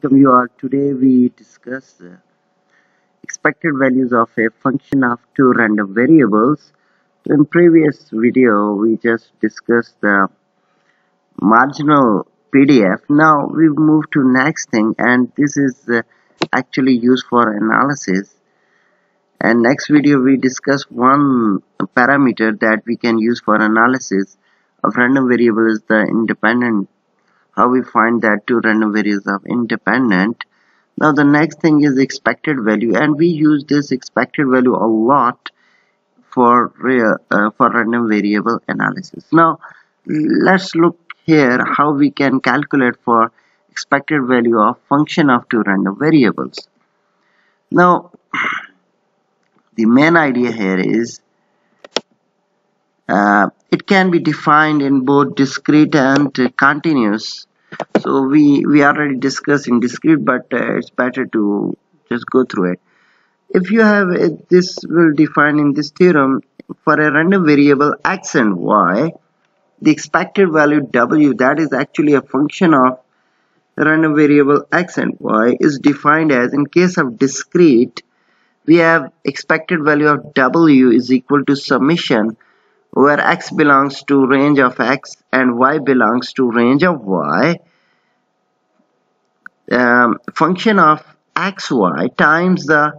welcome you all. Today we discuss expected values of a function of two random variables. In previous video we just discussed the marginal PDF. Now we move to next thing, and this is actually used for analysis. And next video we discuss one parameter that we can use for analysis of random variable is the independent. How we find that two random variables are independent. Now the next thing is expected value, and we use this expected value a lot for random variable analysis. Now let's look here how we can calculate for expected value of function of two random variables. Now the main idea here is it can be defined in both discrete and continuous. So we already discussed in discrete, but it's better to just go through it. If you have this will define in this theorem for a random variable x and y, the expected value w, that is actually a function of random variable x and y, is defined as, in case of discrete, we have expected value of w is equal to summation where x belongs to range of x and y belongs to range of y, function of xy times the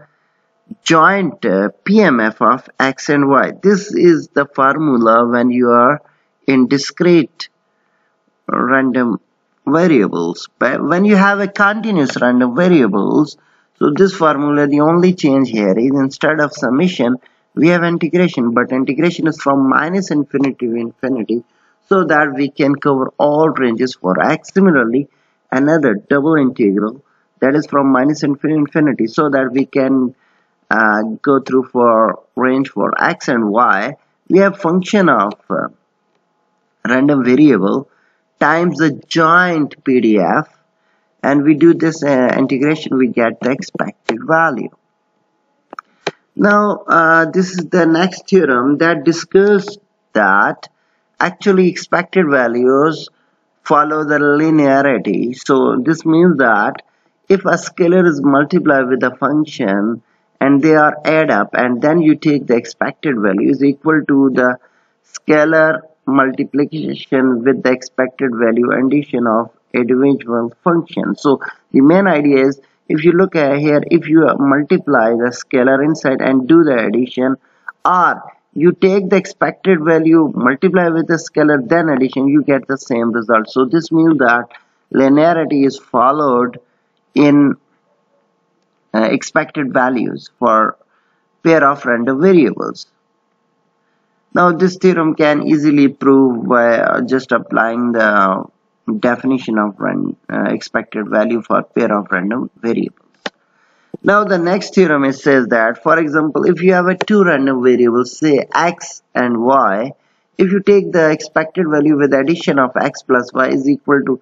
joint PMF of x and y. This is the formula when you are in discrete random variables. But when you have a continuous random variables, so this formula, the only change here is instead of summation we have integration, but integration is from minus infinity to infinity, so that we can cover all ranges for x. Similarly, another double integral that is from minus infinity to infinity, so that we can go through for range for x and y. We have function of random variable times the joint PDF, and we do this integration, we get the expected value. Now this is the next theorem that discusses that actually expected values follow the linearity. So this means that if a scalar is multiplied with a function and they are add up, and then you take the expected value is equal to the scalar multiplication with the expected value addition of individual function. So the main idea is, if you look at here, if you multiply the scalar inside and do the addition, or you take the expected value, multiply with the scalar, then addition, you get the same result. So this means that linearity is followed in expected values for pair of random variables. Now this theorem can easily prove by just applying the definition of expected value for pair of random variables. Now the next theorem says that, for example, if you have a two random variables, say x and y, if you take the expected value with addition of x plus y is equal to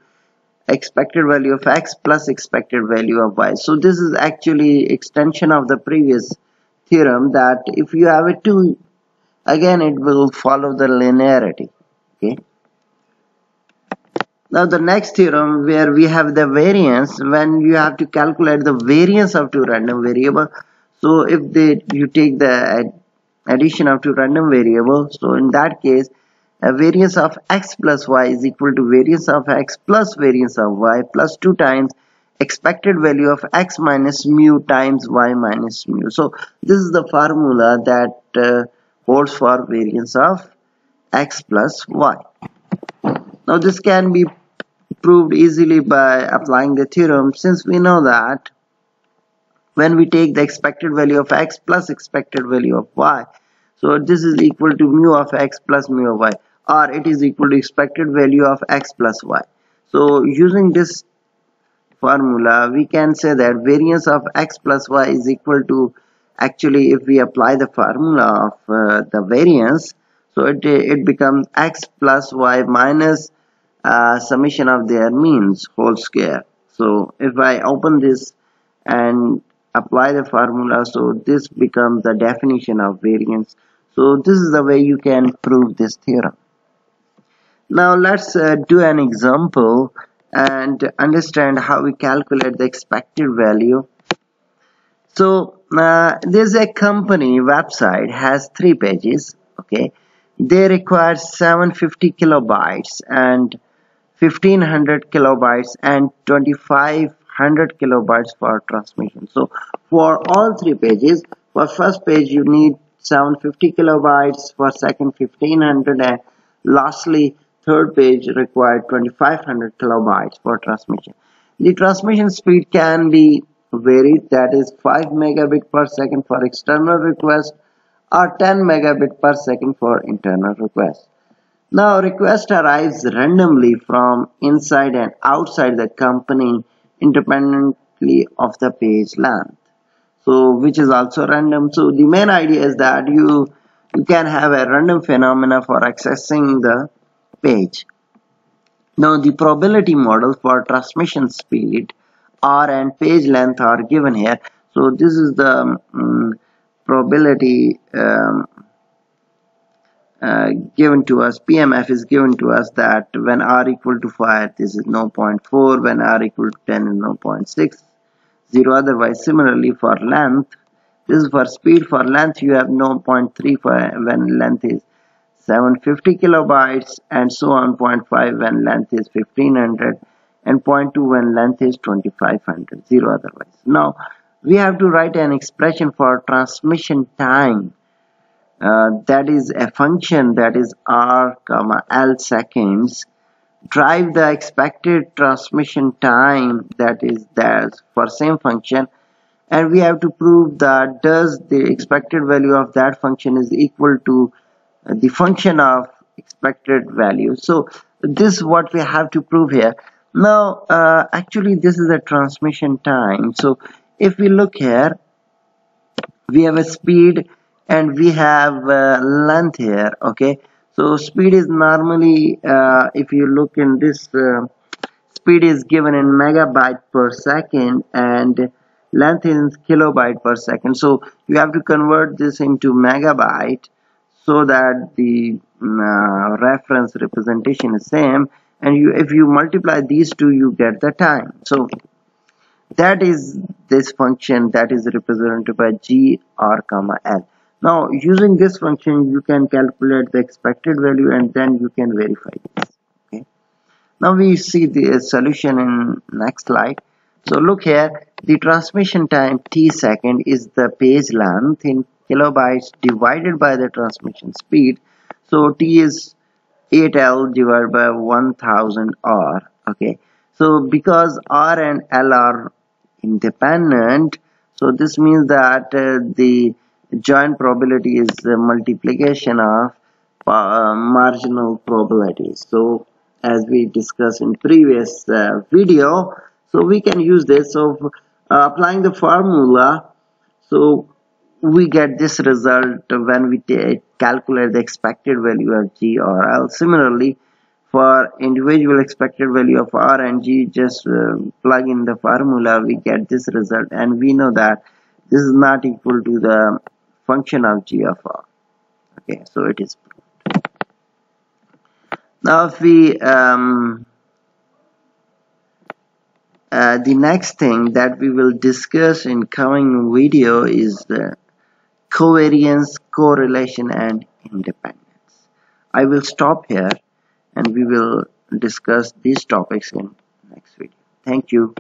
expected value of x plus expected value of y. So this is actually extension of the previous theorem, that if you have a two, again it will follow the linearity. Okay. Now the next theorem, where we have the variance, when you have to calculate the variance of two random variables. So if you take the addition of two random variables, so in that case a variance of x plus y is equal to variance of x plus variance of y plus 2 times expected value of x minus mu times y minus mu. So this is the formula that holds for variance of x plus y. Now this can be proved easily by applying the theorem, since we know that when we take the expected value of x plus expected value of y, so this is equal to mu of x plus mu of y, or it is equal to expected value of x plus y. So using this formula we can say that variance of x plus y is equal to, actually if we apply the formula of the variance, so it becomes x plus y minus summation of their means whole square. So if I open this and apply the formula, so this becomes the definition of variance. So this is the way you can prove this theorem. Now let's do an example and understand how we calculate the expected value. So there's a company website has 3 pages. Okay, they require 750 kilobytes and 1500 kilobytes and 2500 kilobytes for transmission. So for all 3 pages, for first page you need 750 kilobytes, for second 1500, and lastly third page required 2500 kilobytes for transmission. The transmission speed can be varied, that is 5 megabit per second for external request or 10 megabit per second for internal request. Now request arrives randomly from inside and outside the company independently of the page length, so which is also random. So the main idea is that you can have a random phenomena for accessing the page. Now the probability model for transmission speed R and page length are given here. So this is the probability given to us. PMF is given to us that when R equal to 5, this is 0.4, when R equal to 10 is 0.6, 0 otherwise. Similarly for length, this is for speed. For length you have 0.3 for when length is 750 kilobytes, and so on. 0.5 when length is 1500, and 0.2 when length is 2500, 0 otherwise. Now we have to write an expression for transmission time. That is a function that is r comma l seconds, drive the expected transmission time that is there for same function, and we have to prove that does the expected value of that function is equal to the function of expected value. So this is what we have to prove here. Now actually this is the transmission time. So if we look here, we have a speed and we have length here. Okay, so speed is normally if you look in this speed is given in megabyte per second and length is kilobyte per second. So you have to convert this into megabyte so that the reference representation is same, and if you multiply these two you get the time. So that is this function that is represented by g r comma l. Now using this function you can calculate the expected value and then you can verify this. Okay, now we see the solution in next slide. So look here, the transmission time t second is the page length in kilobytes divided by the transmission speed. So t is 8L divided by 1000 R. Okay, so because R and L are independent, so this means that the joint probability is the multiplication of marginal probabilities. So as we discussed in previous video, so we can use this. So applying the formula, so we get this result when we calculate the expected value of G or L. Similarly, for individual expected value of R and G, just plug in the formula, we get this result, and we know that this is not equal to the function of G of R. Okay, so it is proved. Now if we the next thing that we will discuss in coming video is the covariance, correlation, and independence. I will stop here and we will discuss these topics in next video. Thank you.